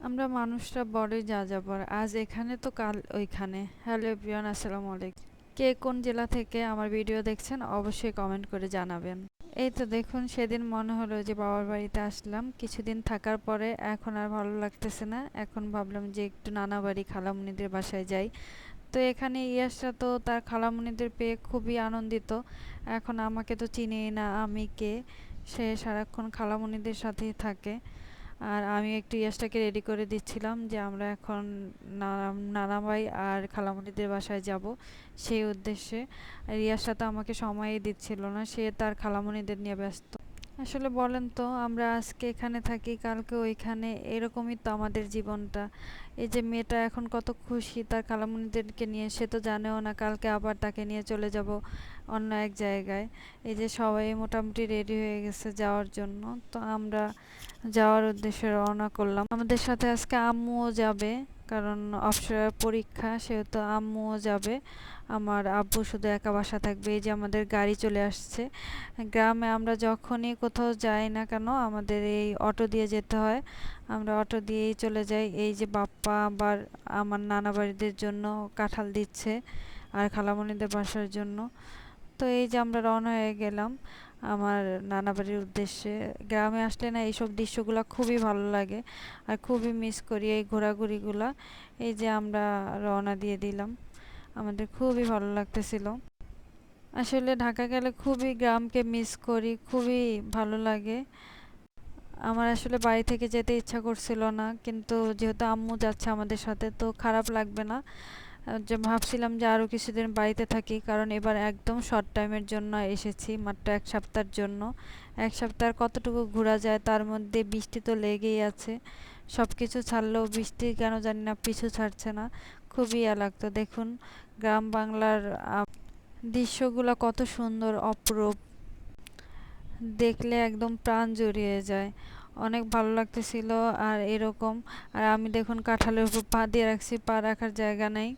আমরা মানুষরা বড়ই যাযাবর। আজ এখানে তো কাল ওইখানে। হ্যালো এভরিওয়ান, আসসালামু আলাইকুম। কে কোন জেলা থেকে আমার ভিডিও দেখছেন অবশ্যই কমেন্ট করে জানাবেন। এই তো দেখুন, সেদিন মনে হলো যে বাবার বাড়িতে আসলাম, কিছুদিন থাকার পরে এখন আর ভালো লাগতেছে না। এখন ভাবলাম যে একটু নানা বাড়ি খালামণিদের বাসায় যাই। তো এখানে ইয়াসরা তো তার খালামণিদের পেয়ে খুবই আনন্দিত। এখন আমাকে তো চিনেই না আমি কে, সে সারাক্ষণ খালামণিদের সাথেই থাকে। আর আমি একটু ইয়াসটাকে রেডি করে দিচ্ছিলাম যে আমরা এখন নানা ভাই আর খালামণিদের বাসায় যাব, সেই উদ্দেশ্যে। আর ইয়াসটা তো আমাকে সময়ই দিচ্ছিল না, সে তার খালামণিদের নিয়ে ব্যস্ত। আসলে বলেন তো, আমরা আজকে এখানে থাকি কালকে ওইখানে, এরকমই তো আমাদের জীবনটা। এই যে মেয়েটা এখন কত খুশি তার খালামণিদেরকে নিয়ে, সে তো জানেও না কালকে আবার তাকে নিয়ে চলে যাব অন্য এক জায়গায়। এই যে সবাই মোটামুটি রেডি হয়ে গেছে যাওয়ার জন্য, তো আমরা যাওয়ার উদ্দেশ্যে রওনা করলাম। আমাদের সাথে আজকে আম্মুও যাবে, কারণ অপসরার পরীক্ষা, সেহেতু আম্মুও যাবে। আমার আব্বু শুধু একা বাসা থাকবে। এই যে আমাদের গাড়ি চলে আসছে। গ্রামে আমরা যখনই কোথাও যাই না কেন আমাদের এই অটো দিয়ে যেতে হয়, আমরা অটো দিয়েই চলে যাই। এই যে বাপ্পা আবার আমার নানা বাড়িদের জন্য কাঁঠাল দিচ্ছে আর খালামণিদের বাসার জন্য। তো এই যে আমরা রওনা হয়ে গেলাম আমার নানা বাড়ির উদ্দেশ্যে। গ্রামে আসলে না এইসব দৃশ্যগুলো খুবই ভালো লাগে আর খুবই মিস করি এই ঘোরাঘুরিগুলা। এই যে আমরা রওনা দিয়ে দিলাম, আমাদের খুবই ভালো লাগতেছিল। আসলে ঢাকা গেলে খুবই গ্রামকে মিস করি, খুবই ভালো লাগে। আমার আসলে বাড়ি থেকে যেতে ইচ্ছা করছিল না, কিন্তু যেহেতু আম্মু যাচ্ছে আমাদের সাথে তো খারাপ লাগবে না। যে ভাবছিলাম যে আরও কিছুদিন বাড়িতে থাকি, কারণ এবার একদম শর্ট টাইমের জন্য এসেছি, মাত্র 1 সপ্তাহের জন্য। 1 সপ্তাহ কতটুকু ঘোরা যায়, তার মধ্যে বৃষ্টি তো লেগেই আছে। সব কিছু ছাড়লেও বৃষ্টি কেন জানি না পিছু ছাড়ছে না, খুবই লাগতো। দেখুন গ্রাম বাংলার দৃশ্যগুলো কত সুন্দর, অপরূপ, দেখলে একদম প্রাণ জুড়িয়ে যায়। অনেক ভালো লাগতেছিল। আর এরকম, আর আমি দেখুন কাঁঠালের উপর পা দিয়ে রাখছি, পা রাখার জায়গা নেই।